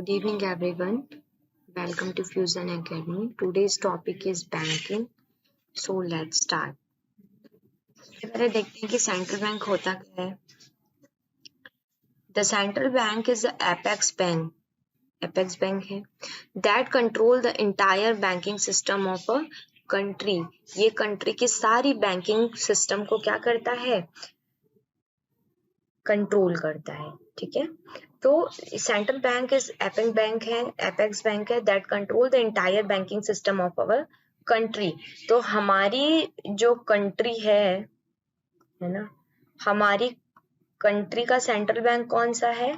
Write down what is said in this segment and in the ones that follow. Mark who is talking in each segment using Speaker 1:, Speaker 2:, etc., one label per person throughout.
Speaker 1: Good evening, everyone. Welcome to Fusion Academy. Today's topic is banking. So let's start. पहले देखते हैं कि central bank होता क्या है. The central bank is the apex bank. Apex bank है that control the entire banking system of a country. ये country की सारी बैंकिंग सिस्टम को क्या करता है? कंट्रोल करता है. ठीक है, तो central bank is apex bank है that control the entire banking system of our country. तो हमारी जो कंट्री है ना, हमारी कंट्री का सेंट्रल बैंक कौन सा है?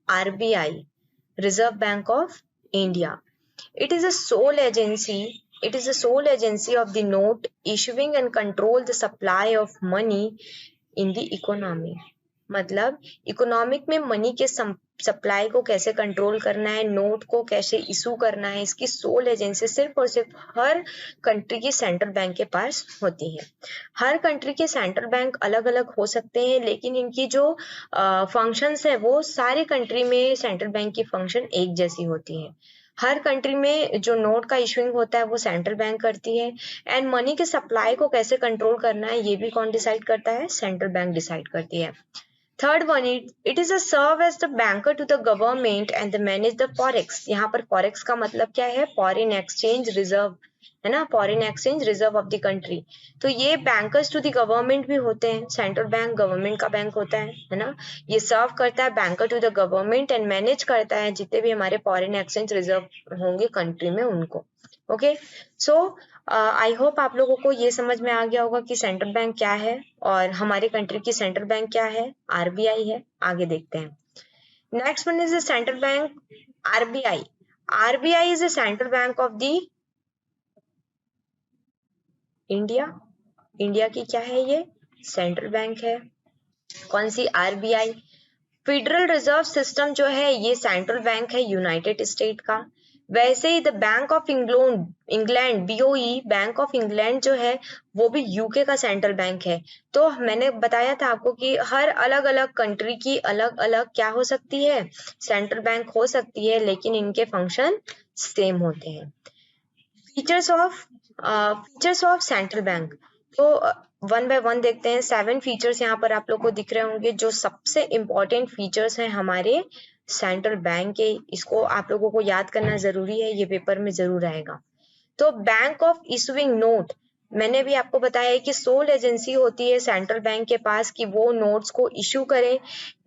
Speaker 1: RBI, reserve bank of India. It is a sole agency of the note issuing and control the supply of money in the economy. मतलब इकोनॉमिक में मनी के सप्लाई को कैसे कंट्रोल करना है, नोट को कैसे इशू करना है, इसकी सोल एजेंसी सिर्फ और सिर्फ हर कंट्री की सेंट्रल बैंक के पास होती है. हर कंट्री के सेंट्रल बैंक अलग अलग हो सकते हैं, लेकिन इनकी जो फंक्शंस है वो सारे कंट्री में सेंट्रल बैंक की फंक्शन एक जैसी होती है. हर कंट्री में जो नोट का इशूइंग होता है वो सेंट्रल बैंक करती है, एंड मनी के सप्लाई को कैसे कंट्रोल करना है ये भी कौन डिसाइड करता है? सेंट्रल बैंक डिसाइड करती है. Third one, it is a serve as the banker to the government and they manage the forex. यहाँ पर forex का मतलब क्या है? Foreign exchange reserve है ना, foreign exchange reserve of the country. तो ये bankers to the government भी होते हैं. सेंट्रल बैंक गवर्नमेंट का बैंक होता है ना. ये सर्व करता है banker to the government and manage करता है जितने भी हमारे foreign exchange reserve होंगे कंट्री में उनको. ओके, सो आई होप आप लोगों को ये समझ में आ गया होगा कि सेंट्रल बैंक क्या है और हमारे कंट्री की सेंट्रल बैंक क्या है? आरबीआई है. आगे देखते हैं. Next one is the central bank RBI. RBI is the central bank of the India. India की क्या है? ये सेंट्रल बैंक है. कौन सी? आरबीआई. फेडरल रिजर्व सिस्टम जो है ये सेंट्रल बैंक है यूनाइटेड स्टेट का. वैसे ही the Bank of England BOE, Bank of England जो है वो भी यूके का सेंट्रल बैंक है. तो मैंने बताया था आपको कि हर अलग अलग कंट्री की अलग अलग क्या हो सकती है? सेंट्रल बैंक हो सकती है, लेकिन इनके फंक्शन सेम होते हैं. Features of central bank. तो वन बाय वन देखते हैं. 7 फीचर्स यहाँ पर आप लोग को दिख रहे होंगे जो सबसे इंपॉर्टेंट फीचर्स हैं हमारे सेंट्रल बैंक के. इसको आप लोगों को याद करना जरूरी है, ये पेपर में जरूर आएगा. तो बैंक ऑफ इशूइंग नोट, मैंने भी आपको बताया है कि सोल एजेंसी होती है सेंट्रल बैंक के पास कि वो नोट्स को इशू करे,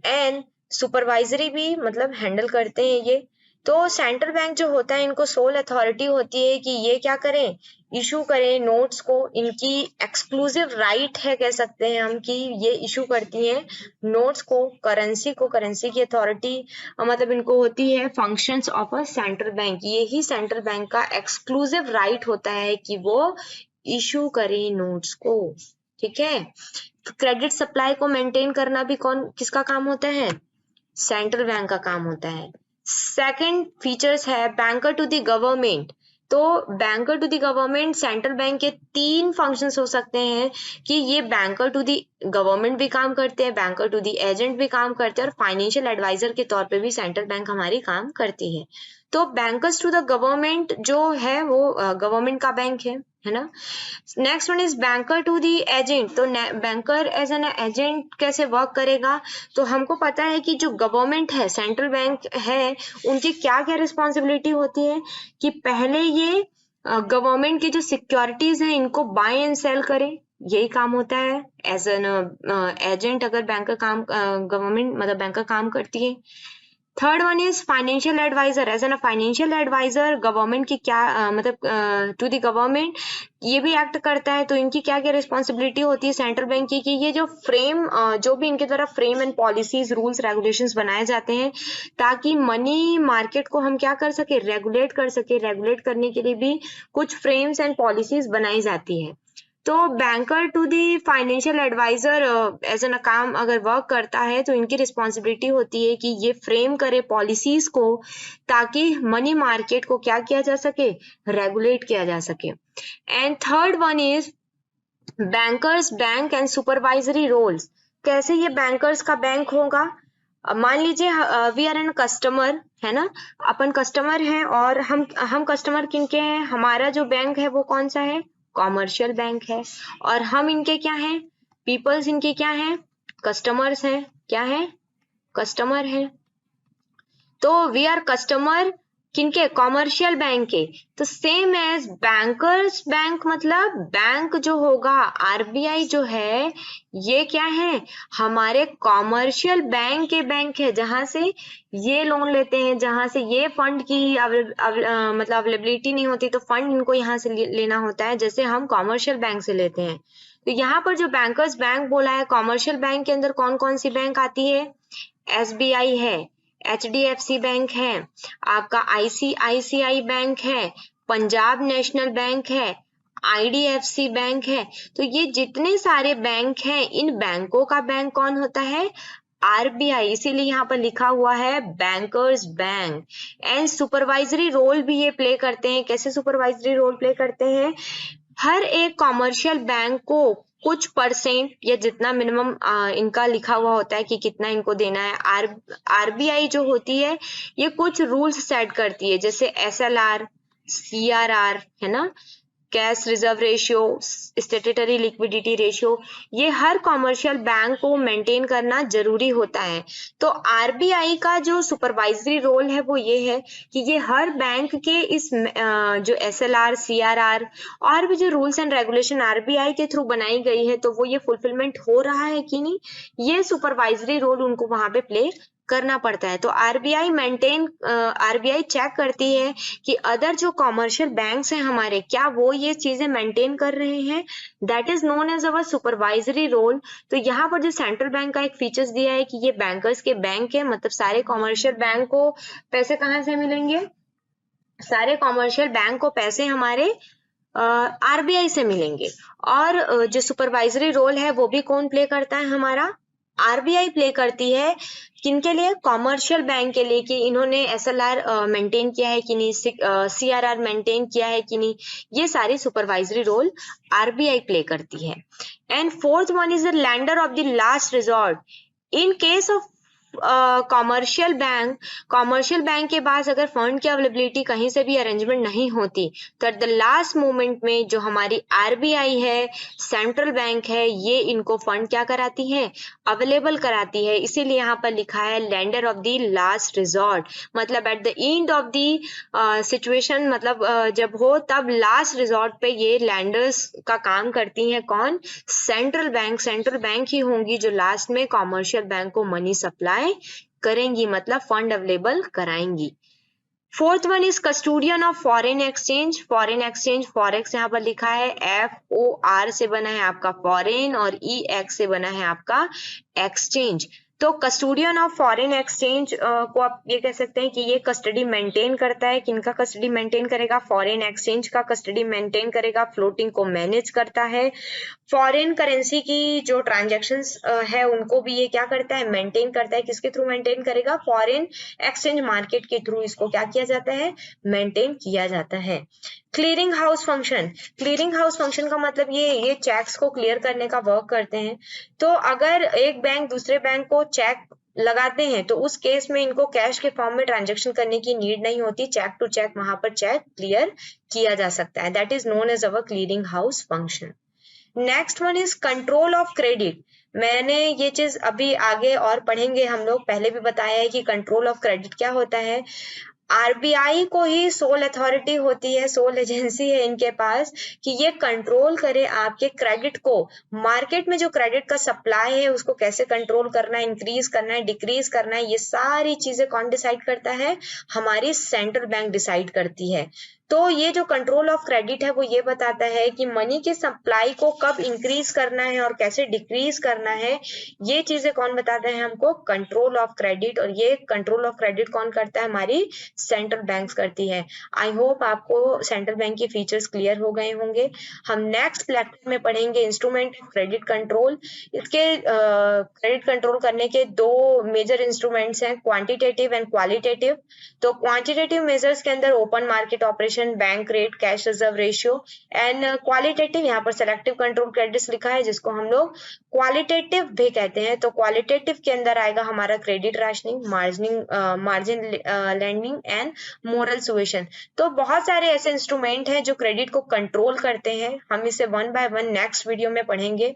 Speaker 1: एंड सुपरवाइजरी भी मतलब हैंडल करते हैं ये. तो सेंट्रल बैंक जो होता है इनको सोल अथॉरिटी होती है कि ये क्या करें? इशू करें नोट्स को. इनकी एक्सक्लूसिव राइट है, कह सकते हैं हम, कि ये इशू करती हैं नोट्स को. करेंसी की अथॉरिटी मतलब इनको होती है functions of a central bank. ये ही सेंट्रल बैंक का एक्सक्लूसिव राइट होता है कि वो इशू करे नोट्स को. ठीक है, क्रेडिट सप्लाई को मेंटेन करना भी किसका काम होता है? सेंट्रल बैंक का काम होता है. सेकंड फीचर्स है बैंकर टू द गवर्नमेंट. तो banker to the government, central bank के 3 फंक्शंस हो सकते हैं कि ये बैंकर टू द गवर्नमेंट भी काम करते हैं, बैंकर टू द एजेंट भी काम करते हैं, और फाइनेंशियल एडवाइजर के तौर पे भी सेंट्रल बैंक हमारी काम करती है. तो बैंकर्स टू द गवर्नमेंट जो है वो गवर्नमेंट का बैंक है ना. Next one is banker to the agent. तो बैंकर एज एन एजेंट कैसे वर्क करेगा? तो हमको पता है कि जो गवर्नमेंट है, सेंट्रल बैंक है, उनकी क्या क्या रिस्पॉन्सिबिलिटी होती है कि पहले ये गवर्नमेंट की जो सिक्योरिटीज है इनको बाय एंड सेल करे. यही काम होता है एज एन एजेंट अगर बैंकर काम गवर्नमेंट मतलब बैंकर काम करती है. Third one is financial advisor. As an financial advisor government की क्या मतलब टू द गवर्नमेंट ये भी एक्ट करता है. तो इनकी क्या क्या रिस्पॉन्सिबिलिटी होती है सेंट्रल बैंक की कि ये जो जो भी इनके द्वारा frame and policies, rules, regulations बनाए जाते हैं ताकि मनी मार्केट को हम क्या कर सके? रेगुलेट कर सके. रेगुलेट करने के लिए भी कुछ फ्रेम्स एंड पॉलिसीज बनाई जाती है. तो banker to the financial advisor as an काम अगर वर्क करता है तो इनकी रिस्पॉन्सिबिलिटी होती है कि ये फ्रेम करे पॉलिसीज को ताकि मनी मार्केट को क्या किया जा सके? रेगुलेट किया जा सके. And third one is bankers bank and supervisory roles. कैसे ये बैंकर्स का बैंक होगा? मान लीजिए वी आर एन कस्टमर, है ना, अपन कस्टमर हैं और हम कस्टमर किनके हैं, हमारा जो बैंक है वो कौन सा है, कॉमर्शियल बैंक है, और हम इनके क्या हैं, पीपल्स इनके क्या हैं, कस्टमर्स हैं, क्या है, कस्टमर है। तो वी आर कस्टमर किनके, कॉमर्शियल बैंक के। तो सेम एज बैंकर्स बैंक, मतलब बैंक जो होगा, आरबीआई जो है ये क्या है, हमारे कॉमर्शियल बैंक के बैंक है, जहां से ये लोन लेते हैं, जहां से ये फंड की मतलब अवेलेबिलिटी नहीं होती, तो फंड इनको यहाँ से लेना होता है, जैसे हम कॉमर्शियल बैंक से लेते हैं। तो यहाँ पर जो बैंकर्स बैंक बोला है, कॉमर्शियल बैंक के अंदर कौन कौन सी बैंक आती है, एसबीआई है, एचडीएफसी बैंक है, आपका आईसीआईसीआई बैंक है, पंजाब नेशनल बैंक है, आईडीएफसी बैंक है। तो ये जितने सारे बैंक हैं, इन बैंकों का बैंक कौन होता है, आरबीआई, इसीलिए यहाँ पर लिखा हुआ है bankers bank. And supervisory role भी ये प्ले करते हैं। कैसे सुपरवाइजरी रोल प्ले करते हैं, हर एक कॉमर्शियल बैंक को कुछ परसेंट या जितना मिनिमम इनका लिखा हुआ होता है कि कितना इनको देना है। आरबीआई जो होती है ये कुछ रूल्स सेट करती है, जैसे एसएलआर, सीआरआर, है ना, cash reserve ratio, स्टेटरी liquidity ratio, ये हर कॉमर्शियल बैंक को मेंटेन करना जरूरी होता है। तो आरबीआई का जो सुपरवाइजरी रोल है वो ये है कि ये हर बैंक के इस जो एसएलआर, सीआरआर और भी जो रूल्स एंड रेगुलेशन आरबीआई के थ्रू बनाई गई है, तो वो ये फुलफिलमेंट हो रहा है कि नहीं, ये सुपरवाइजरी रोल उनको वहां पे प्ले करना पड़ता है। तो आरबीआई चेक करती है कि अदर जो कॉमर्शियल बैंक्स हैं हमारे, क्या वो ये चीजें मेंटेन कर रहे हैं, that is known as our supervisory role. तो यहाँ पर जो सेंट्रल बैंक का एक फीचर्स दिया है कि ये बैंकर्स के बैंक है, मतलब सारे कॉमर्शियल बैंक को पैसे कहाँ से मिलेंगे, सारे कॉमर्शियल बैंक को पैसे हमारे आरबीआई से मिलेंगे। और जो सुपरवाइजरी रोल है वो भी कौन प्ले करता है, हमारा आरबीआई प्ले करती है। किनके लिए, कॉमर्शियल बैंक के लिए, कि इन्होंने एसएलआर मेंटेन किया है कि नहीं, सीआरआर मेंटेन किया है कि नहीं, ये सारी सुपरवाइजरी रोल आरबीआई प्ले करती है। And fourth one is the lender of the last resort. In case of commercial bank के पास अगर फंड की अवेलेबिलिटी कहीं से भी अरेंजमेंट नहीं होती, तो एट द लास्ट मोमेंट में जो हमारी आरबीआई है, सेंट्रल बैंक है, ये इनको फंड क्या कराती है, अवेलेबल कराती है। इसीलिए यहाँ पर लिखा है lender of the last resort, मतलब at the end of the situation, मतलब जब हो तब लास्ट रिजॉर्ट पे ये लैंडर्स का काम करती हैं। कौन, सेंट्रल बैंक ही होंगी जो लास्ट में कॉमर्शियल बैंक को मनी सप्लाई करेंगी, मतलब फंड अवेलेबल कराएंगी। Fourth one is custodian of foreign exchange. Foreign exchange, forex यहाँ पर लिखा है, FOR से बना है आपका फॉरेन और EX से बना है आपका एक्सचेंज। तो कस्टोडियन ऑफ फॉरेन एक्सचेंज को आप ये कह सकते हैं कि ये कस्टडी मेंटेन करता है। किनका कस्टडी मेंटेन करेगा, फॉरेन एक्सचेंज का कस्टडी मेंटेन करेगा, फ्लोटिंग को मैनेज करता है। फॉरेन करेंसी की जो ट्रांजैक्शंस है उनको भी ये क्या करता है, मेंटेन करता है। किसके थ्रू मेंटेन करेगा, फॉरेन एक्सचेंज मार्केट के थ्रू इसको क्या किया जाता है, मेंटेन किया जाता है। Clearing house function, clearing house function का मतलब ये चेक्स को क्लियर करने का वर्क करते हैं। तो अगर एक बैंक दूसरे बैंक को चेक लगाते हैं तो उस केस में इनको कैश के फॉर्म में ट्रांजैक्शन करने की नीड नहीं होती, चेक टू चेक वहां पर चेक क्लियर किया जा सकता है। That is known as our clearing house function. Next one is control of credit. मैंने ये चीज अभी आगे और पढ़ेंगे हम लोग, पहले भी बताया है कि कंट्रोल ऑफ क्रेडिट क्या होता है। आरबीआई को ही सोल अथॉरिटी होती है, सोल एजेंसी है इनके पास कि ये कंट्रोल करे आपके क्रेडिट को। मार्केट में जो क्रेडिट का सप्लाई है उसको कैसे कंट्रोल करना है, इंक्रीज करना है, डिक्रीज करना है, ये सारी चीजें कौन डिसाइड करता है, हमारी सेंट्रल बैंक डिसाइड करती है। तो ये जो कंट्रोल ऑफ क्रेडिट है वो ये बताता है कि मनी के सप्लाई को कब इंक्रीज करना है और कैसे डिक्रीज करना है, ये चीजें कौन बताते हैं हमको, कंट्रोल ऑफ क्रेडिट। और ये कंट्रोल ऑफ क्रेडिट कौन करता है, हमारी सेंट्रल बैंक करती है। आई होप आपको सेंट्रल बैंक के फीचर्स क्लियर हो गए होंगे। हम नेक्स्ट लेक्चर में पढ़ेंगे इंस्ट्रूमेंट ऑफ क्रेडिट कंट्रोल। इसके क्रेडिट कंट्रोल करने के दो मेजर इंस्ट्रूमेंट्स हैं, क्वांटिटेटिव एंड क्वालिटेटिव। तो क्वांटिटेटिव मेजर्स के अंदर open market operation suasion, bank rate, cash reserve ratio and qualitative, यहाँ पर सेलेक्टिव कंट्रोल क्रेडिट्स लिखा है जिसको हम लोग क्वालिटेटिव भी कहते हैं। तो क्वालिटेटिव के अंदर आएगा हमारा credit rationing, margin lending and moral suasion. तो बहुत सारे ऐसे इंस्ट्रूमेंट हैं जो क्रेडिट को कंट्रोल करते हैं। हम इसे one by one next video में पढ़ेंगे।